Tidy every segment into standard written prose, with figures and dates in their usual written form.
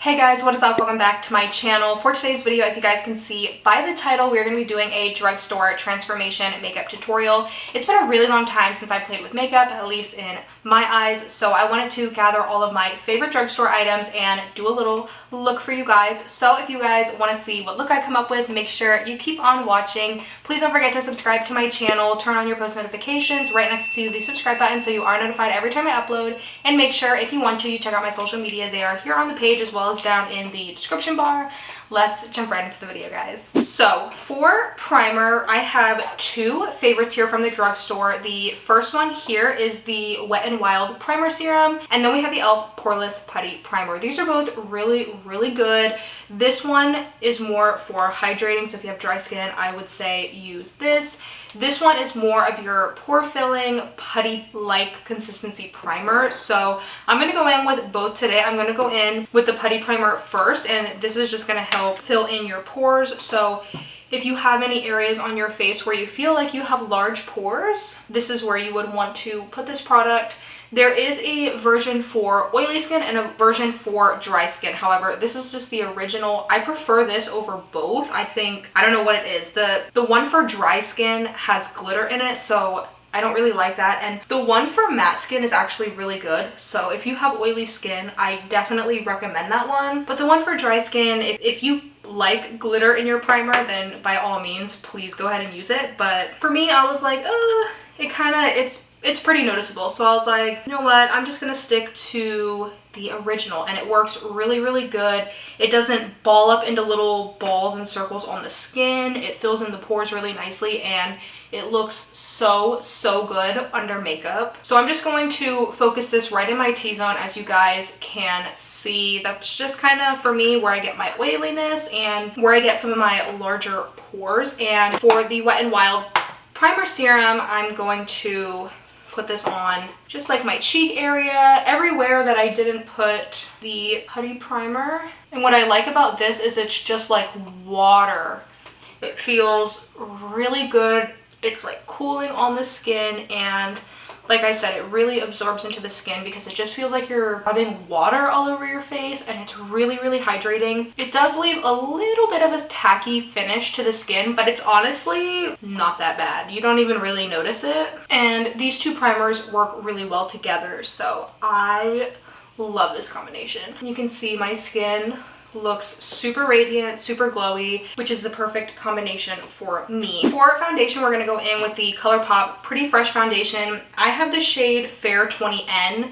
Hey guys, what is up? Welcome back to my channel. For today's video, as you guys can see by the title, we're going to be doing a drugstore transformation makeup tutorial. It's been a really long time since I played with makeup, at least in my eyes, so I wanted to gather all of my favorite drugstore items and do a little look for you guys. So if you guys want to see what look I come up with, make sure you keep on watching. Please don't forget to subscribe to my channel, turn on your post notifications right next to the subscribe button so you are notified every time I upload, and make sure if you want to, you check out my social media. They are here on the page as well as down in the description bar. Let's jump right into the video, guys. So for primer, I have two favorites here from the drugstore. The first one here is the Wet n Wild Primer Serum, and then we have the e.l.f. Poreless Putty Primer. These are both really good. This one is more for hydrating, so if you have dry skin, I would say use this. This one is more of your pore filling, putty-like consistency primer. So I'm going to go in with both today. I'm going to go in with the putty primer first, and this is just going to help fill in your pores. So if you have any areas on your face where you feel like you have large pores, this is where you would want to put this product. There is a version for oily skin and a version for dry skin. However, this is just the original. I prefer this over both. I don't know what it is. The one for dry skin has glitter in it, so I don't really like that. And the one for matte skin is actually really good. So if you have oily skin, I definitely recommend that one. But the one for dry skin, if you like glitter in your primer, then by all means, please go ahead and use it. But for me, I was like, it's pretty noticeable. So I was like, you know what, I'm just gonna stick to the original, and it works really good. It doesn't ball up into little balls and circles on the skin. It fills in the pores really nicely, and it looks so good under makeup. So I'm just going to focus this right in my T-zone. As you guys can see, that's just kind of for me where I get my oiliness and where I get some of my larger pores. And for the Wet n Wild Primer Serum, I'm going to put this on just like my cheek area, everywhere that I didn't put the putty primer. And what I like about this is it's just like water. It feels really good. It's like cooling on the skin, and like I said, it really absorbs into the skin because it just feels like you're rubbing water all over your face, and it's really hydrating. It does leave a little bit of a tacky finish to the skin, but it's honestly not that bad. You don't even really notice it. And these two primers work really well together, so I love this combination. You can see my skin looks super radiant, super glowy, which is the perfect combination for me. For foundation, we're gonna go in with the ColourPop Pretty Fresh Foundation. I have the shade Fair 20N.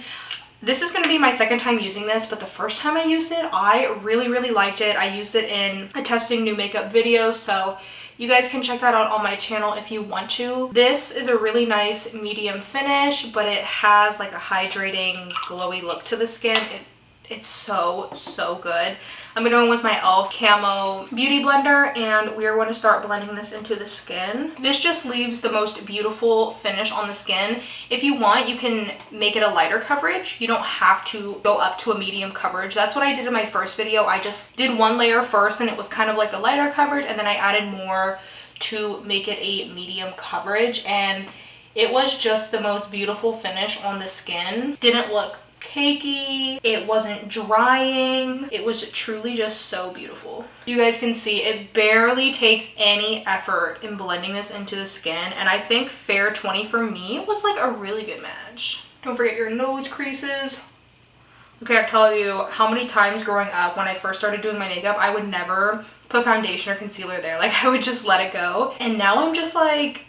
This is going to be my second time using this, but the first time I used it, I really liked it. I used it in a testing new makeup video, so you guys can check that out on my channel if you want to. This is a really nice medium finish, but it has like a hydrating, glowy look to the skin. It's so good. I'm gonna go in with my e.l.f. Camo Beauty Blender, and we are going to start blending this into the skin. This just leaves the most beautiful finish on the skin. If you want, you can make it a lighter coverage. You don't have to go up to a medium coverage. That's what I did in my first video. I just did one layer first, and it was kind of like a lighter coverage, and then I added more to make it a medium coverage, and it was just the most beautiful finish on the skin. Didn't look cakey, it wasn't drying, it was truly just so beautiful. You guys can see it barely takes any effort in blending this into the skin, and I think Fair 20 for me was like a really good match. Don't forget your nose creases. I can't tell you how many times growing up when I first started doing my makeup, I would never put foundation or concealer there. Like, I would just let it go, and now I'm just like,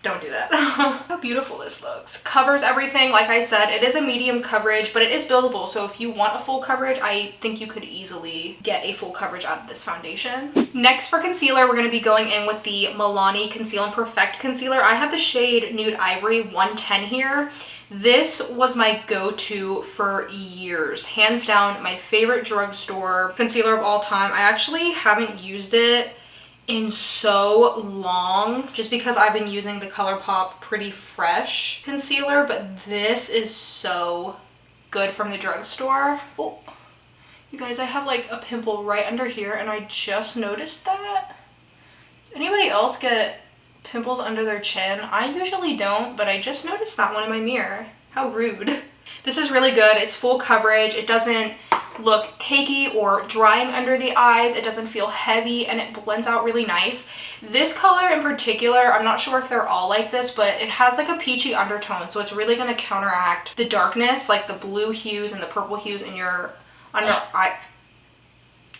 don't do that. How beautiful this looks. Covers everything. Like I said, it is a medium coverage, but it is buildable. So if you want a full coverage, I think you could easily get a full coverage out of this foundation. Next, for concealer, we're going to be going in with the Milani Conceal and Perfect Concealer. I have the shade Nude Ivory 110 here. This was my go-to for years. Hands down, my favorite drugstore concealer of all time. I actually haven't used it in so long just because I've been using the ColourPop Pretty Fresh concealer, but this is so good from the drugstore. Oh, you guys, I have like a pimple right under here, and I just noticed that. Does anybody else get pimples under their chin? I usually don't, but I just noticed that one in my mirror. How rude. This is really good. It's full coverage. It doesn't look cakey or drying under the eyes. It doesn't feel heavy and it blends out really nice. This color in particular, I'm not sure if they're all like this, but it has like a peachy undertone, so it's really going to counteract the darkness, like the blue hues and the purple hues in your under eye.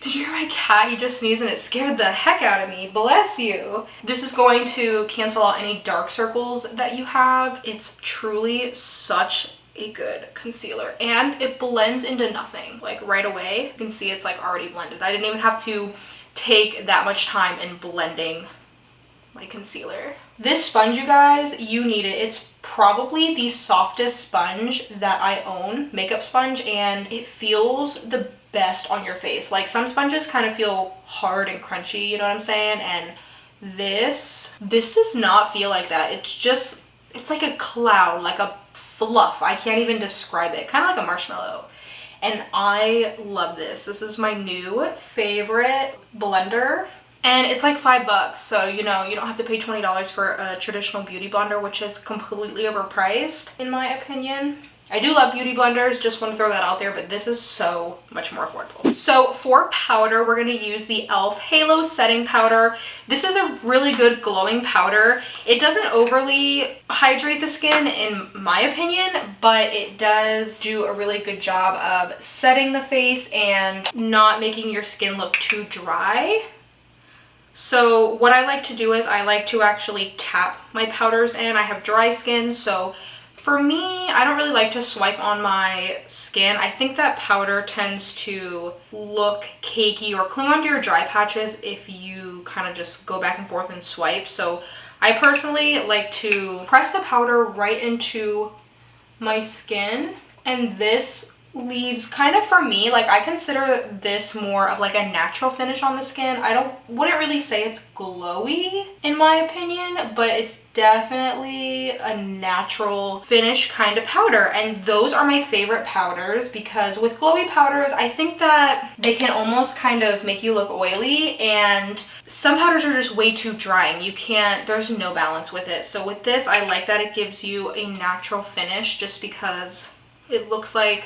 Did you hear my cat? He just sneezed and it scared the heck out of me. Bless you. This is going to cancel out any dark circles that you have. It's truly such a good concealer and it blends into nothing. Like right away, you can see it's like already blended. I didn't even have to take that much time in blending my concealer. This sponge, you guys, you need it. It's probably the softest sponge that I own, makeup sponge, and it feels the best on your face. Like some sponges kind of feel hard and crunchy, you know what I'm saying? And this does not feel like that. It's like a cloud, like a fluff. I can't even describe it. Kind of like a marshmallow. And I love this. This is my new favorite blender. And it's like $5, so you know, you don't have to pay $20 for a traditional beauty blender, which is completely overpriced in my opinion. I do love beauty blenders, just want to throw that out there, but this is so much more affordable. So for powder, we're going to use the e.l.f. Halo Setting Powder. This is a really good glowing powder. It doesn't overly hydrate the skin in my opinion, but it does do a really good job of setting the face and not making your skin look too dry. So what I like to do is I like to actually tap my powders in. I have dry skin, so for me, I don't really like to swipe on my skin. I think that powder tends to look cakey or cling onto your dry patches if you kind of just go back and forth and swipe. So I personally like to press the powder right into my skin, and this leaves kind of, for me, like I consider this more of like a natural finish on the skin. Wouldn't really say it's glowy in my opinion, but it's definitely a natural finish kind of powder, and those are my favorite powders because with glowy powders, I think that they can almost kind of make you look oily, and some powders are just way too drying. There's no balance with it. So with this, I like that it gives you a natural finish just because it looks like,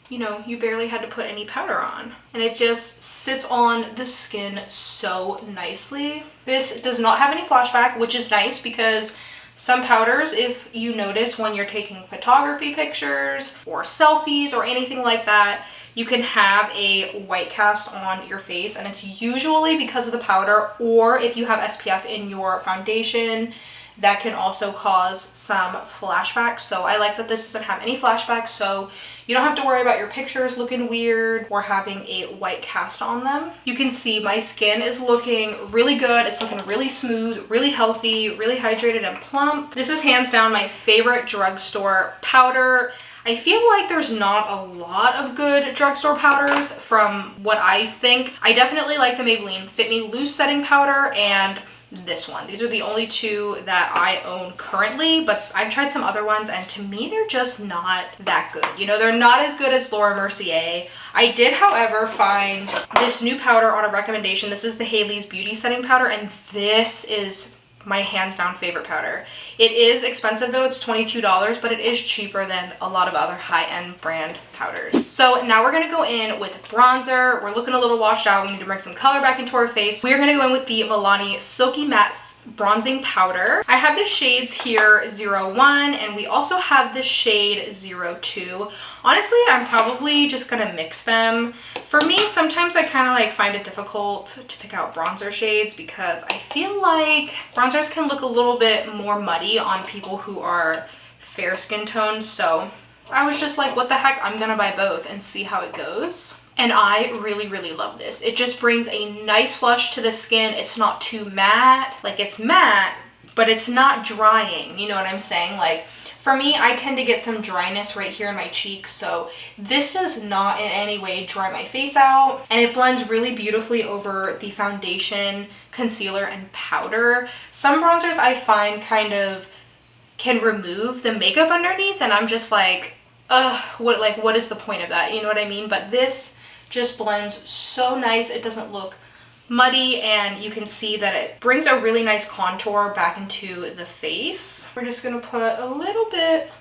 you know, you barely had to put any powder on, and it just sits on the skin so nicely. This does not have any flashback, which is nice because some powders, if you notice when you're taking photography pictures or selfies or anything like that, you can have a white cast on your face, and it's usually because of the powder, or if you have SPF in your foundation, that can also cause some flashbacks. So I like that this doesn't have any flashbacks, so you don't have to worry about your pictures looking weird or having a white cast on them. You can see my skin is looking really good. It's looking really smooth, really healthy, really hydrated and plump. This is hands down my favorite drugstore powder. I feel like there's not a lot of good drugstore powders from what I think. I definitely like the Maybelline Fit Me Loose Setting Powder and this one. These are the only two that I own currently, but I've tried some other ones and to me they're just not that good. You know, they're not as good as Laura Mercier. I did, however, find this new powder on a recommendation. This is the Hailey's Beauty Setting Powder, and this is my hands down favorite powder. It is expensive though, it's $22, but it is cheaper than a lot of other high-end brand powders. So now we're gonna go in with bronzer. We're looking a little washed out. We need to bring some color back into our face. We're gonna go in with the Milani Silky Matte bronzing powder. I have the shades here 01, and we also have the shade 02. Honestly, I'm probably just gonna mix them. For me, sometimes I kind of like find it difficult to pick out bronzer shades because I feel like bronzers can look a little bit more muddy on people who are fair skin toned. So I was just like, what the heck, I'm gonna buy both and see how it goes. And I really, really love this. It just brings a nice flush to the skin. It's not too matte. Like, it's matte, but it's not drying. You know what I'm saying? Like, for me, I tend to get some dryness right here in my cheeks. So this does not in any way dry my face out. And it blends really beautifully over the foundation, concealer, and powder. Some bronzers I find kind of can remove the makeup underneath. And I'm just like, ugh, what is the point of that? You know what I mean? But this just blends so nice. It doesn't look muddy, and you can see that it brings a really nice contour back into the face. We're just gonna put a little bit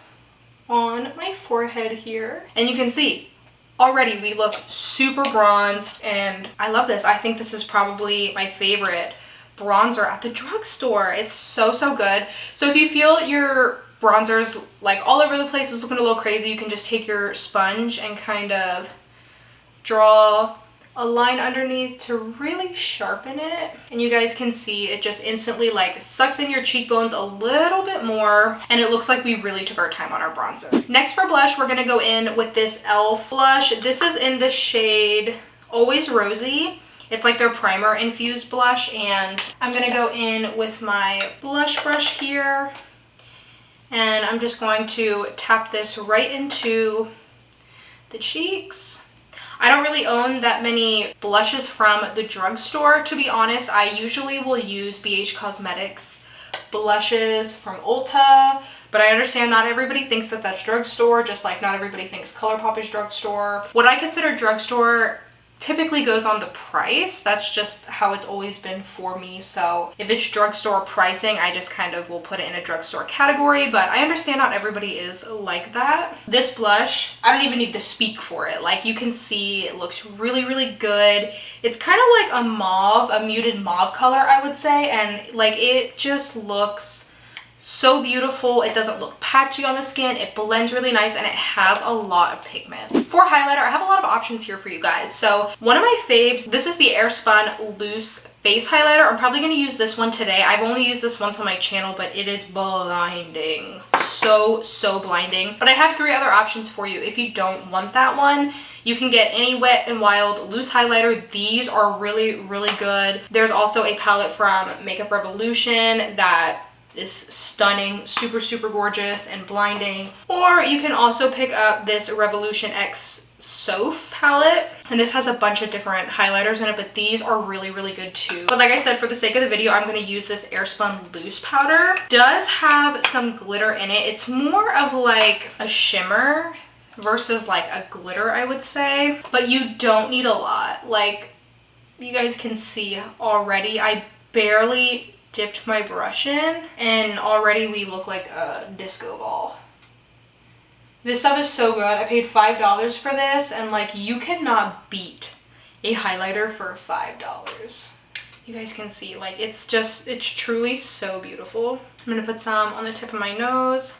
on my forehead here, and you can see Already we look super bronzed, and I love this. I think this is probably my favorite bronzer at the drugstore. It's so, so good. So if you feel your bronzer's like all over the place, is looking a little crazy, you can just take your sponge and kind of draw a line underneath to really sharpen it, and you guys can see it just instantly like sucks in your cheekbones a little bit more, and it looks like we really took our time on our bronzer. Next for blush, we're gonna go in with this e.l.f. blush. This is in the shade Always Rosy. It's like their primer infused blush, and I'm gonna go in with my blush brush here, and I'm just going to tap this right into the cheeks. I don't really own that many blushes from the drugstore, to be honest. I usually will use BH Cosmetics blushes from Ulta, but I understand not everybody thinks that that's drugstore, just like not everybody thinks ColourPop is drugstore. What I consider drugstore typically goes on the price. That's just how it's always been for me. So if it's drugstore pricing, I just kind of will put it in a drugstore category, but I understand not everybody is like that. This blush, I don't even need to speak for it. Like, you can see it looks really, really good. It's kind of like a mauve, a muted mauve color, I would say, and like it just looks so beautiful. It doesn't look patchy on the skin. It blends really nice, and it has a lot of pigment. For highlighter, I have a lot of options here for you guys. So one of my faves, this is the Airspun Loose Face Highlighter. I'm probably going to use this one today. I've only used this once on my channel, but it is blinding. So, so blinding. But I have 3 other options for you if you don't want that one. You can get any Wet n Wild loose highlighter. These are really, really good. There's also a palette from Makeup Revolution that is stunning, super, super gorgeous and blinding. Or you can also pick up this Revolution X Soph palette, and this has a bunch of different highlighters in it, but these are really, really good too. But like I said, for the sake of the video, I'm going to use this Airspun Loose powder. It does have some glitter in it. It's more of like a shimmer versus like a glitter, I would say, but you don't need a lot. Like, you guys can see already, I barely dipped my brush in, and already we look like a disco ball. This stuff is so good. I paid $5 for this, and like, you cannot beat a highlighter for $5. You guys can see, like, it's truly so beautiful. I'm gonna put some on the tip of my nose,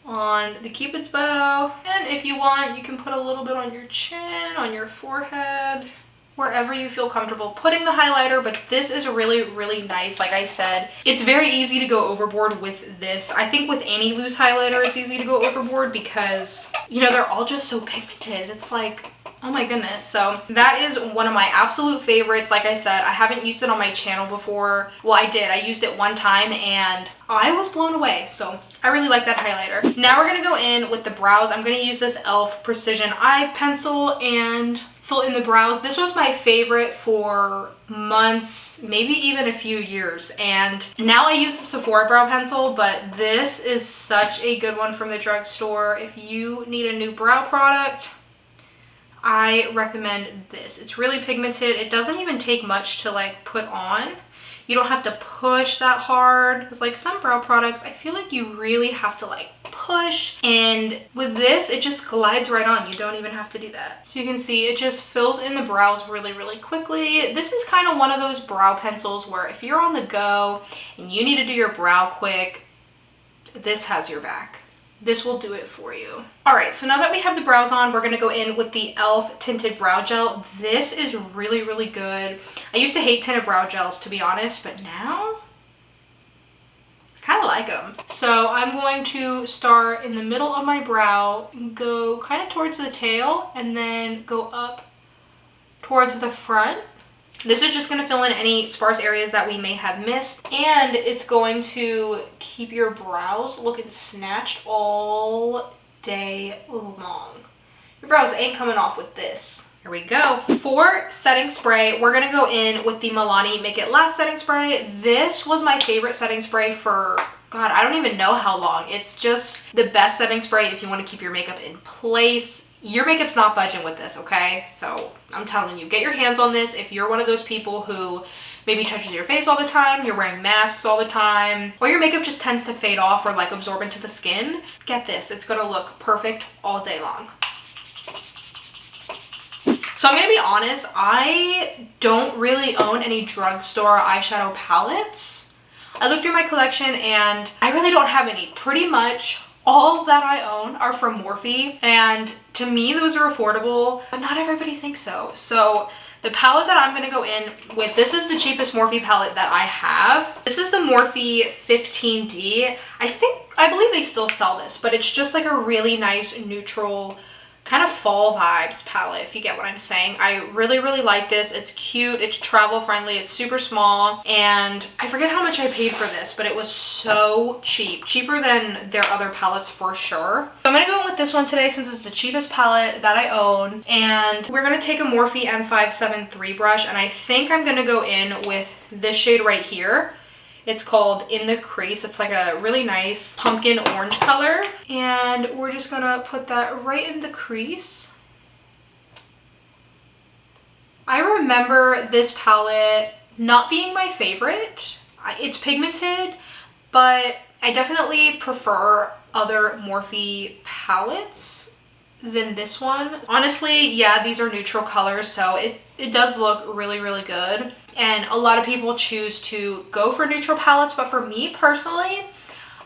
on the Cupid's bow, and if you want, you can put a little bit on your chin, on your forehead, wherever you feel comfortable putting the highlighter. But this is really, really nice. Like I said, it's very easy to go overboard with this. I think with any loose highlighter, it's easy to go overboard because, you know, they're all just so pigmented. It's like, oh my goodness. So that is one of my absolute favorites. Like I said, I haven't used it on my channel before. Well, I did. I used it one time and I was blown away. So I really like that highlighter. Now we're going to go in with the brows. I'm going to use this e.l.f. Precision Eye Pencil and fill in the brows. This was my favorite for months, maybe even a few years, and now I use the Sephora brow pencil, but this is such a good one from the drugstore. If you need a new brow product, I recommend this. It's really pigmented. It doesn't even take much to like put on. You don't have to push that hard. It's like some brow products, I feel like you really have to like push, and with this, it just glides right on. You don't even have to do that. So you can see it just fills in the brows really, really quickly. This is kind of one of those brow pencils where if you're on the go and you need to do your brow quick, this has your back. This will do it for you. All right, so now that we have the brows on, we're gonna go in with the e.l.f. Tinted Brow Gel. This is really, really good. I used to hate tinted brow gels, to be honest, but now I kind of like them. So I'm going to start in the middle of my brow, go kind of towards the tail, and then go up towards the front. This is just going to fill in any sparse areas that we may have missed, and it's going to keep your brows looking snatched all day long. Your brows ain't coming off with this. Here we go. For setting spray, we're going to go in with the Milani Make It Last setting spray. This was my favorite setting spray for, God, I don't even know how long. It's just the best setting spray if you want to keep your makeup in place. Your makeup's not budging with this, okay? So I'm telling you, get your hands on this. If you're one of those people who maybe touches your face all the time, you're wearing masks all the time, or your makeup just tends to fade off or like absorb into the skin, get this. It's gonna look perfect all day long. So I'm gonna be honest, I don't really own any drugstore eyeshadow palettes. I looked through my collection and I really don't have any. Pretty much all that I own are from Morphe, and to me those are affordable, but not everybody thinks so. So the palette that I'm gonna go in with, this is the cheapest Morphe palette that I have. This is the Morphe 15D. I believe they still sell this, but it's just like a really nice neutral kind of fall vibes palette, if you get what I'm saying. I really, really like this. It's cute, it's travel friendly, it's super small, and I forget how much I paid for this, but it was so cheap. Cheaper than their other palettes for sure. So I'm gonna go in with this one today since it's the cheapest palette that I own, and we're gonna take a Morphe M573 brush, and I think I'm gonna go in with this shade right here. It's called In the Crease. It's like a really nice pumpkin orange color. And we're just gonna put that right in the crease. I remember this palette not being my favorite. It's pigmented, but I definitely prefer other Morphe palettes than this one. Honestly, yeah, these are neutral colors, so it does look really, really good. And a lot of people choose to go for neutral palettes, but for me personally,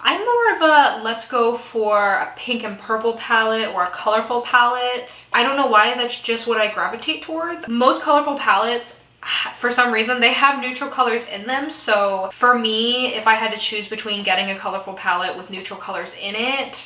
I'm more of a let's go for a pink and purple palette or a colorful palette. I don't know why, that's just what I gravitate towards. Most colorful palettes, for some reason, they have neutral colors in them. So for me, if I had to choose between getting a colorful palette with neutral colors in it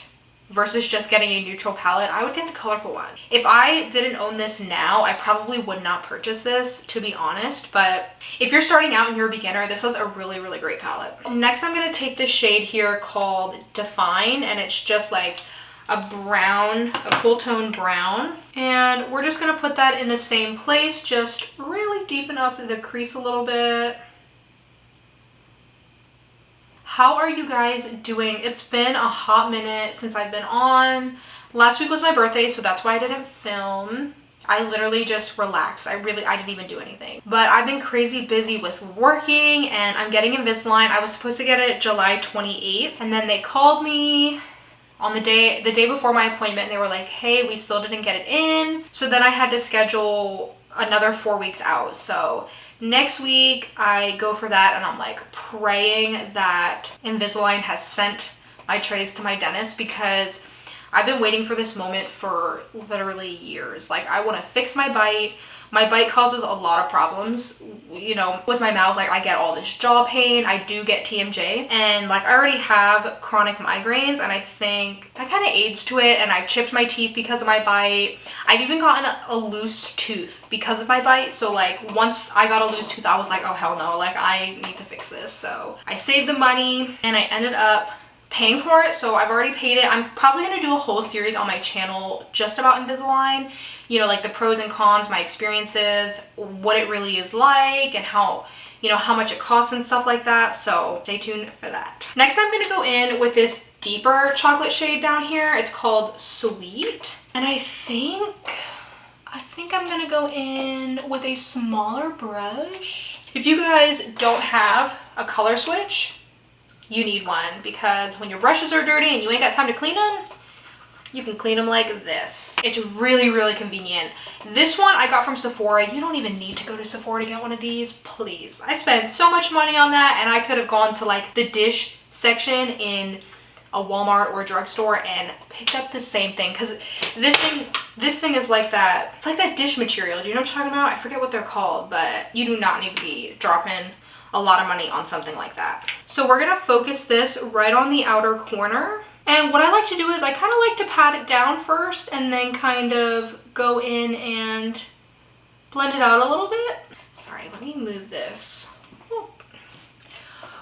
versus just getting a neutral palette, I would get the colorful one. If I didn't own this now, I probably would not purchase this, to be honest. But if you're starting out and you're a beginner, this is a really, really great palette. Next, I'm gonna take this shade here called Define, and it's just like a brown, a cool tone brown. And we're just gonna put that in the same place, just really deepen up the crease a little bit. How are you guys doing? It's been a hot minute since I've been on. Last week was my birthday, so that's why I didn't film. I literally just relaxed. I didn't even do anything. But I've been crazy busy with working, and I'm getting Invisalign. I was supposed to get it July 28th, and then they called me on the day before my appointment, and they were like, hey, we still didn't get it in. So then I had to schedule another 4 weeks out. So next week I go for that, and I'm like praying that Invisalign has sent my trays to my dentist, because I've been waiting for this moment for literally years. Like, I want to fix my bite. My bite causes a lot of problems, you know, with my mouth. Like, I get all this jaw pain. I do get TMJ, and like I already have chronic migraines, and I think that kind of aids to it. And I've chipped my teeth because of my bite. I've even gotten a loose tooth because of my bite. So like, once I got a loose tooth, I was like, oh hell no, like I need to fix this. So I saved the money, and I ended up paying for it. So I've already paid it. I'm probably going to do a whole series on my channel just about Invisalign, you know, like the pros and cons, my experiences, what it really is like, and how, you know, how much it costs and stuff like that. So stay tuned for that. Next, I'm going to go in with this deeper chocolate shade down here. It's called Sweet, and I think I'm going to go in with a smaller brush. If you guys don't have a color switch, you need one, because when your brushes are dirty and you ain't got time to clean them, you can clean them like this. It's really, really convenient. This one I got from Sephora. You don't even need to go to Sephora to get one of these, please. I spent so much money on that, and I could have gone to like the dish section in a Walmart or a drugstore and picked up the same thing, because this thing is like that. It's like that dish material. Do you know what I'm talking about? I forget what they're called, but you do not need to be dropping a lot of money on something like that. So we're gonna focus this right on the outer corner. And what I like to do is I kind of like to pat it down first, and then kind of go in and blend it out a little bit. Sorry, let me move this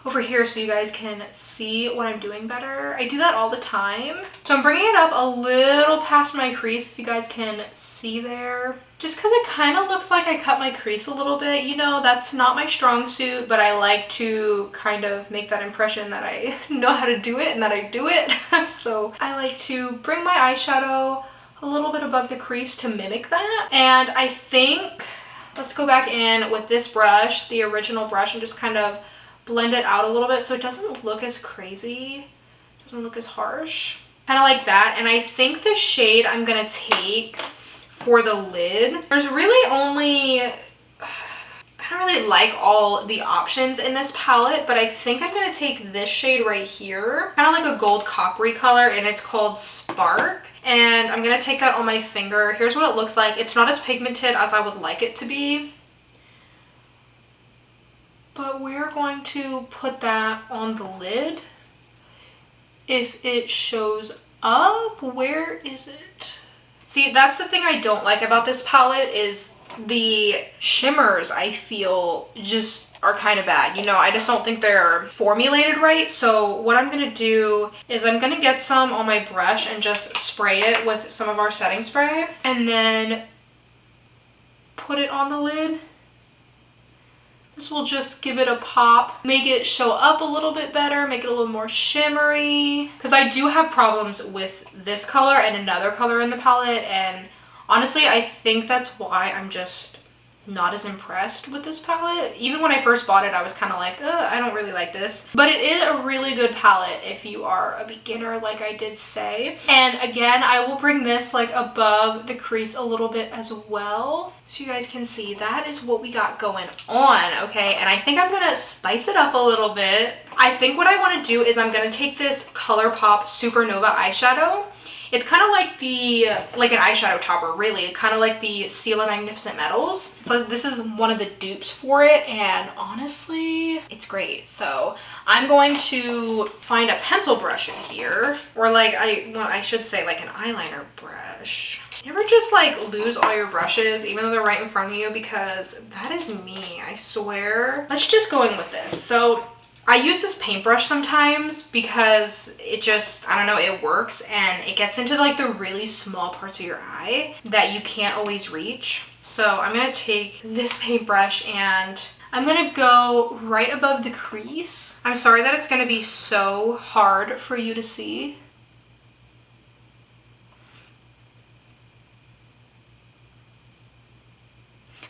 over here so you guys can see what I'm doing better. I do that all the time. So I'm bringing it up a little past my crease, if you guys can see there. Just because it kind of looks like I cut my crease a little bit. You know, that's not my strong suit, but I like to kind of make that impression that I know how to do it and that I do it. So I like to bring my eyeshadow a little bit above the crease to mimic that. And I think, let's go back in with this brush, the original brush, and just kind of blend it out a little bit so it doesn't look as crazy, doesn't look as harsh. Kind of like that. And I think the shade I'm gonna take for the lid. There's really only, I don't really like all the options in this palette, but I think I'm gonna take this shade right here, kind of like a gold coppery color, and it's called Spark. And I'm gonna take that on my finger. Here's what it looks like. It's not as pigmented as I would like it to be, but we're going to put that on the lid. If it shows up, where is it? See, that's the thing I don't like about this palette, is the shimmers I feel just are kind of bad. You know, I just don't think they're formulated right. So what I'm gonna do is I'm gonna get some on my brush and just spray it with some of our setting spray, and then put it on the lid. This will just give it a pop, make it show up a little bit better, make it a little more shimmery. Because I do have problems with this color and another color in the palette, and honestly, I think that's why I'm just not as impressed with this palette. Even when I first bought it, I was kind of like, I don't really like this. But it is a really good palette if you are a beginner, like I did say. And again, I will bring this like above the crease a little bit as well, so you guys can see that is what we got going on, okay? And I think I'm gonna spice it up a little bit. I think what I want to do is I'm gonna take this ColourPop Supernova eyeshadow. It's kind of like an eyeshadow topper, really, kind of like the Stila Magnificent Metals. So this is one of the dupes for it, and honestly, it's great. So I'm going to find a pencil brush in here, or like I should say like an eyeliner brush. You ever just like lose all your brushes even though they're right in front of you? Because that is me, I swear. Let's just go in with this. So I use this paintbrush sometimes because it just, I don't know, it works, and it gets into like the really small parts of your eye that you can't always reach. So I'm gonna take this paintbrush and I'm gonna go right above the crease. I'm sorry that it's gonna be so hard for you to see.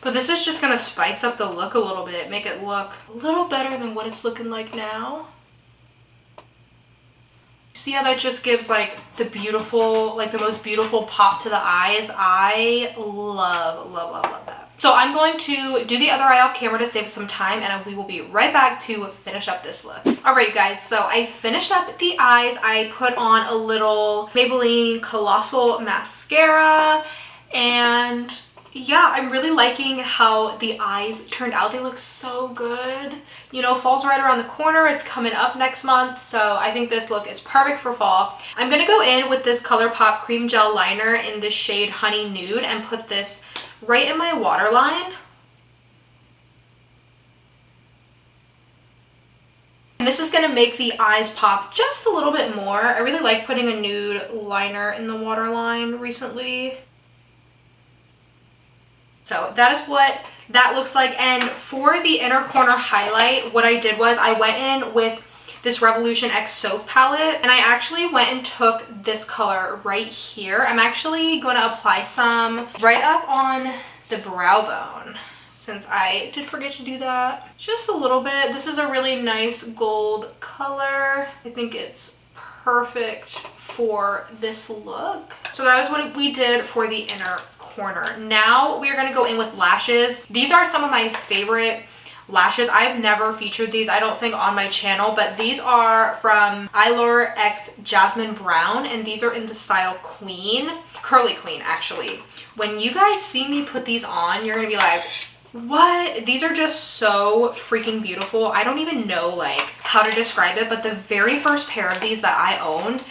But this is just gonna spice up the look a little bit, make it look a little better than what it's looking like now. See how that just gives like the beautiful, like the most beautiful pop to the eyes? I love, love, love, love that. So I'm going to do the other eye off camera to save some time, and we will be right back to finish up this look. All right, you guys, so I finished up the eyes. I put on a little Maybelline Colossal mascara, and yeah, I'm really liking how the eyes turned out. They look so good. You know, fall's right around the corner. It's coming up next month, so I think this look is perfect for fall. I'm gonna go in with this ColourPop Cream Gel Liner in the shade Honey Nude and put this right in my waterline. And this is gonna make the eyes pop just a little bit more. I really like putting a nude liner in the waterline recently. So that is what that looks like. And for the inner corner highlight, what I did was I went in with this Revolution X Soph palette, and I actually went and took this color right here. I'm actually going to apply some right up on the brow bone, since I did forget to do that. Just a little bit. This is a really nice gold color. I think it's perfect for this look. So that is what we did for the inner corner. Now we are going to go in with lashes. These are some of my favorite lashes. I've never featured these, I don't think, on my channel, but these are from Eyelure X Jasmine Brown, and these are in the style Queen, Curly Queen actually. When you guys see me put these on, you're gonna be like, what? These are just so freaking beautiful. I don't even know like how to describe it, but the very first pair of these that I owned,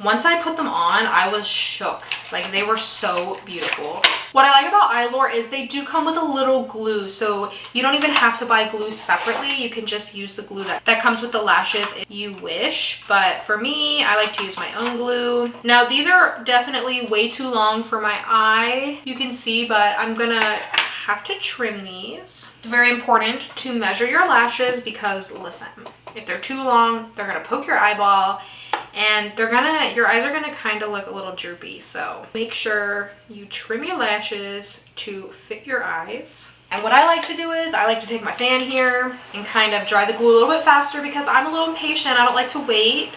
once I put them on, I was shook. Like, they were so beautiful. What I like about Eyelure is they do come with a little glue, so you don't even have to buy glue separately. You can just use the glue that comes with the lashes if you wish. But for me, I like to use my own glue. Now, these are definitely way too long for my eye, you can see, but I'm gonna have to trim these. It's very important to measure your lashes because, listen, if they're too long, they're gonna poke your eyeball, and your eyes are gonna kind of look a little droopy. So make sure you trim your lashes to fit your eyes. And what I like to do is I like to take my fan here and kind of dry the glue a little bit faster because I'm a little impatient. I don't like to wait.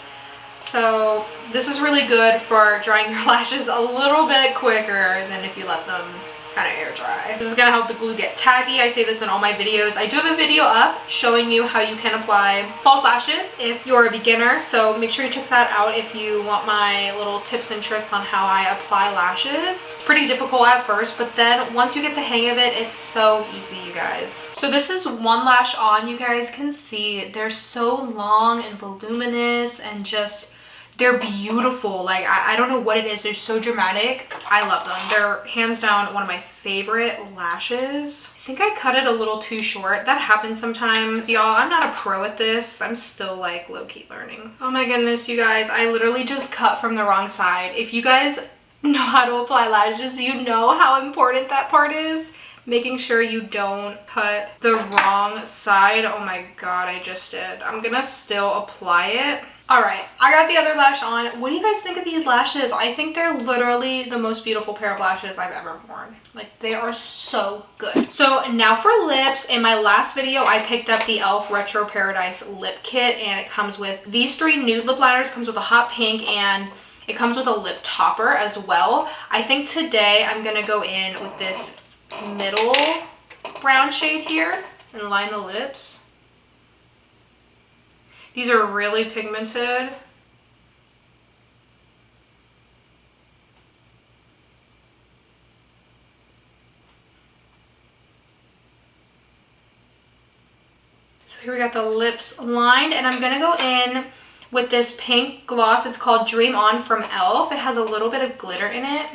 So this is really good for drying your lashes a little bit quicker than if you let them kind of air dry. This is gonna help the glue get tacky. I say this in all my videos. I do have a video up showing you how you can apply false lashes if you're a beginner, so make sure you check that out if you want my little tips and tricks on how I apply lashes. Pretty difficult at first, but then once you get the hang of it, it's so easy, you guys. So this is one lash on. You guys can see they're so long and voluminous and just they're beautiful. Like, I don't know what it is. They're so dramatic. I love them. They're hands down one of my favorite lashes. I think I cut it a little too short. That happens sometimes, y'all. I'm not a pro at this. I'm still like low-key learning. Oh my goodness, you guys. I literally just cut from the wrong side. If you guys know how to apply lashes, you know how important that part is. Making sure you don't cut the wrong side. Oh my god, I just did. I'm gonna still apply it. All right, I got the other lash on. What do you guys think of these lashes? I think they're literally the most beautiful pair of lashes I've ever worn. Like, they are so good. So now for lips. In my last video, I picked up the e.l.f. Retro Paradise Lip Kit, and it comes with these 3 nude lip liners. It comes with a hot pink, and it comes with a lip topper as well. I think today I'm gonna go in with this middle brown shade here and line the lips. These are really pigmented. So here we got the lips lined, and I'm gonna go in with this pink gloss. It's called Dream On from e.l.f. It has a little bit of glitter in it.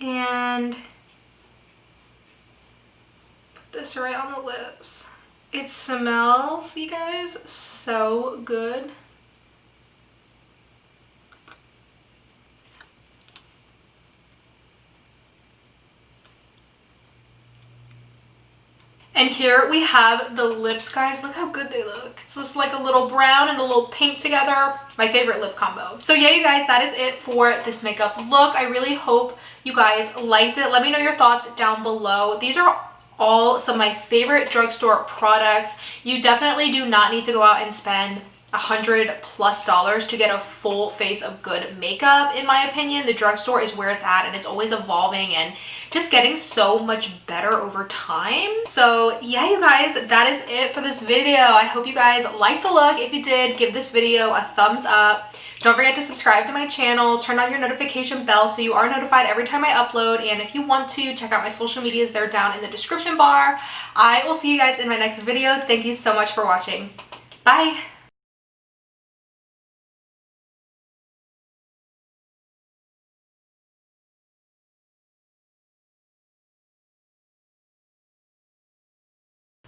And put this right on the lips. It smells, you guys, so good. And here we have the lips, guys. Look how good they look. It's just like a little brown and a little pink together. My favorite lip combo. So yeah, you guys, that is it for this makeup look. I really hope you guys liked it. Let me know your thoughts down below. These are all some of my favorite drugstore products. You definitely do not need to go out and spend $100+ to get a full face of good makeup. In my opinion, the drugstore is where it's at, and it's always evolving and just getting so much better over time. So yeah, you guys, that is it for this video. I hope you guys liked the look. If you did, give this video a thumbs up. Don't forget to subscribe to my channel, turn on your notification bell so you are notified every time I upload, and if you want to, check out my social medias. They're down in the description bar. I will see you guys in my next video. Thank you so much for watching. Bye!